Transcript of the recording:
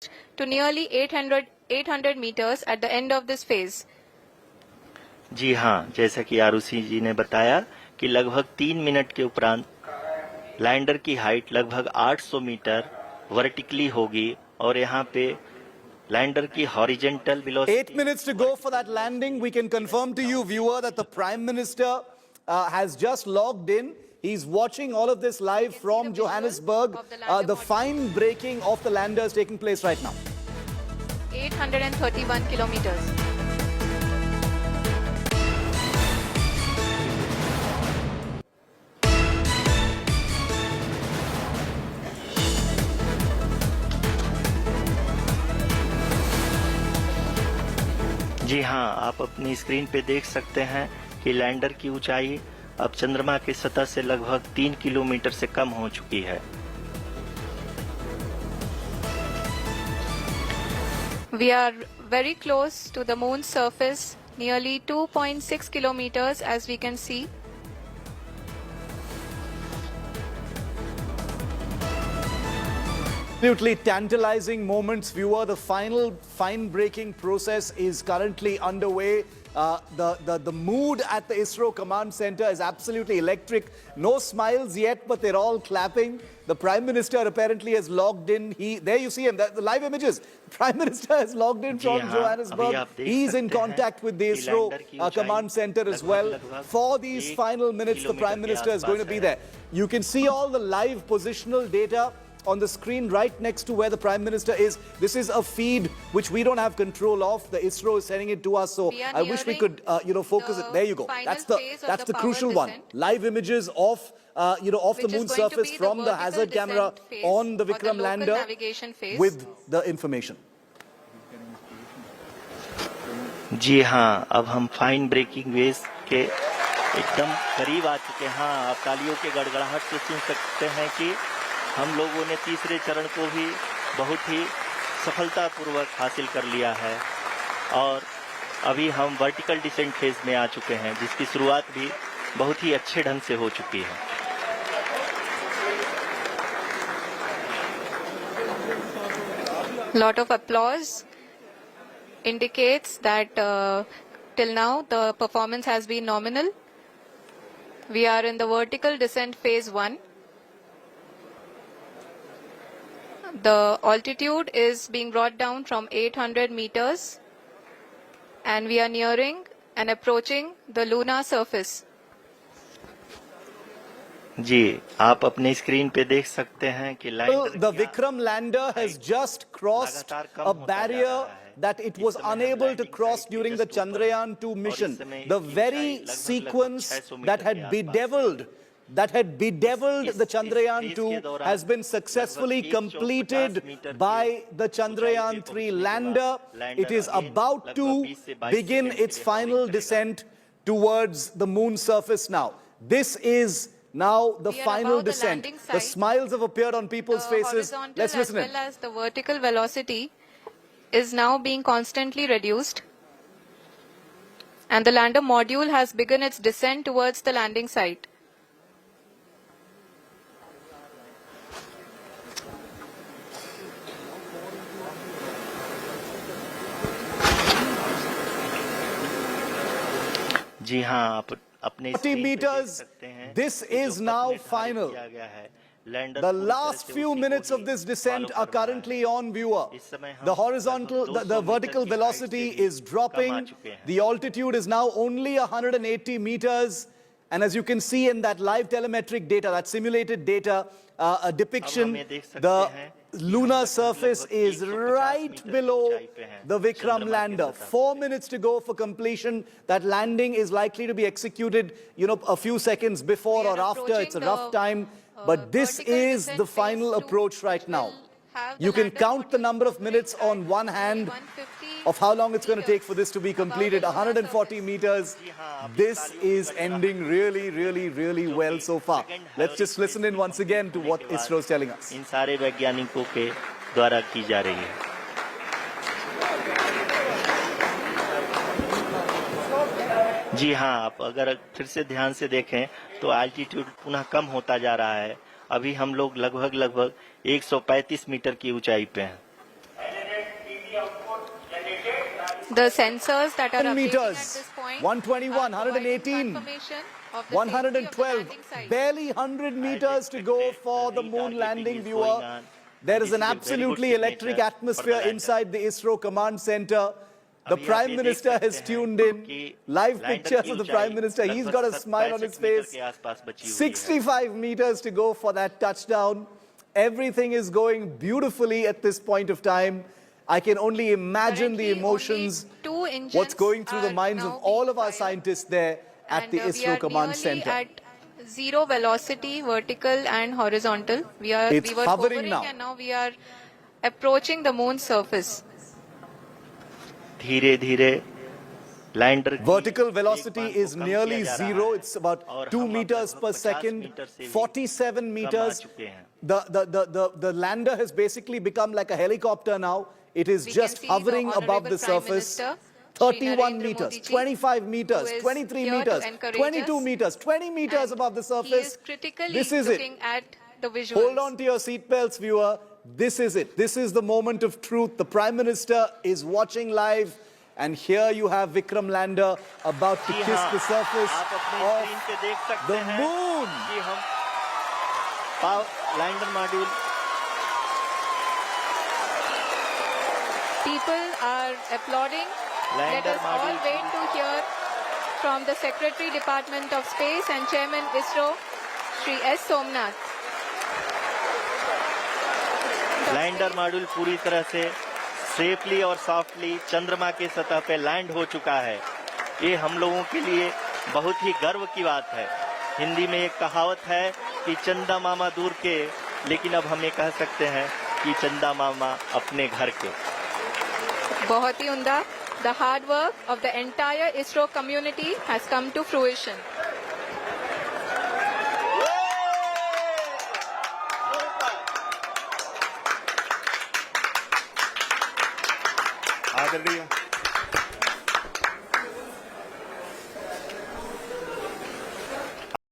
to nearly 800 meters at the end of this phase. जी हाँ, जैसा कि आरुषि जी ने बताया कि लगभग 3 मिनट के उपरांत लैंडर की हाइट लगभग 800 मीटर वर्टिकली होगी और यहाँ पे लैंडर की horizontal velocity 8 minutes to go for that landing. We can confirm to you, viewer, that the Prime Minister has just logged in. He's watching all of this live from Johannesburg. The fine braking of the lander is taking place right now. 831 kilometers. जी हाँ, आप अपनी screen पे देख सकते हैं कि lander की ऊंचाई अब चंद्रमा की सतह से लगभग 3 किलोमीटर से कम हो चुकी है। We are very close to the moon's surface, nearly 2.6 kilometers as we can see. Absolutely tantalizing moments, viewer. The final fine braking process is currently underway. The mood at the ISRO command center is absolutely electric. No smiles yet, but they're all clapping. The Prime Minister apparently has logged in. There you see him, the live images. The Prime Minister has logged in from Johannesburg. He's in contact with the ISRO command center as well. For these final minutes, the Prime Minister is going to be there. You can see all the live positional data on the screen right next to where the Prime Minister is. This is a feed which we don't have control of. The ISRO is sending it to us, so I wish we could, focus it. There you go. That's the crucial one. Live images of, of the moon's surface from the hazard camera on the Vikram lander with the information. जी हाँ, अब हम fine breaking wave के एकदम करीब आ चुके हैं। हाँ, आप तालियों के गड़गड़ाहट से सुन सकते हैं कि हम लोगों ने तीसरे चरण को भी बहुत ही सफलतापूर्वक हासिल कर लिया है और अभी हम वर्टिकल डिसेंट फेज में आ चुके हैं, जिसकी शुरुआत भी बहुत ही अच्छे ढंग से हो चुकी है। Lot of applause indicates that till now the performance has been nominal. We are in the vertical descent phase 1. The altitude is being brought down from 800 meters and we are nearing and approaching the lunar surface. जी, आप अपने screen पे देख सकते हैं कि the Vikram lander has just crossed a barrier that it was unable to cross during the Chandrayaan-2 mission. The very sequence that had bedeviled the Chandrayaan-2 has been successfully completed by the Chandrayaan-3 lander. It is about to begin its final descent towards the moon's surface now. This is now the final descent. The smiles have appeared on people's faces. Let's listen in. As well as the vertical velocity is now being constantly reduced. And the lander module has begun its descent towards the landing site. जी हाँ, आप अपने 40 meters. This is now final. The last few minutes of this descent are currently on, viewer. The vertical velocity is dropping. The altitude is now only 180 meters. And as you can see in that live telemetric data, that simulated data, a depiction, the lunar surface is right below the Vikram lander. 4 minutes to go for completion. That landing is likely to be executed, a few seconds before or after. It's a rough time. But this is the final approach right now. You can count the number of minutes on one hand of how long it's going to take for this to be completed. 140 meters. This is ending really, really, really well so far. Let's just listen in once again to what ISRO is telling us. इन सारे वैज्ञानिकों के द्वारा की जा रही है। जी हाँ, आप अगर फिर से ध्यान से देखें तो एल्टीट्यूड पुनः कम होता जा रहा है। अभी हम लोग लगभग 135 मीटर की ऊंचाई पे हैं। The sensors that are updating at meters, this point 121, are providing 118, confirmation of the safety of the 112, landing site. barely 100 meters to go for the moon landing viewer. There is an absolutely electric atmosphere inside the ISRO command center. The Prime Minister has tuned in. Live pictures of the Prime Minister. He's got a smile on his face. 65 meters to go for that touchdown. Everything is going beautifully at this point of time. I can only imagine the Currently, emotions, only 2 engines what's going through the are minds of now all being of our fired. scientists there at the And ISRO command we are nearly center. at zero velocity, vertical and horizontal. We It's were hovering now. and now we are approaching the moon's surface. धीरे धीरे lander Vertical velocity is nearly zero. It's about 2 meters per second, 47 meters. The lander has basically become like a helicopter now. It is We just can see the hovering above Honorable the Prime surface. Minister, 31 Narendra meters, Modi ji, 25 meters, who is 23 here to meters, encourage 22 us. meters, 20 meters And above the he surface. is critically This is it. looking at the visuals. Hold on to your seatbelts, viewer. This is it. This is the moment of truth. The Prime Minister is watching live. And here you have Vikram lander about to kiss the surface of the moon. Lander module People are applauding. Let us all wait to hear from the Secretary Department of Space and Chairman ISRO, Shri S. Somnath. Lander module पूरी तरह से safely और softly चंद्रमा के सतह पे land हो चुका है। ये हम लोगों के लिए बहुत ही गर्व की बात है। हिंदी में एक कहावत है कि चंदा मामा दूर के, लेकिन अब हम ये कह सकते हैं कि चंदा मामा अपने घर के। बहुत ही उम्दा. The hard work of the entire ISRO community has come to fruition. आदरणीय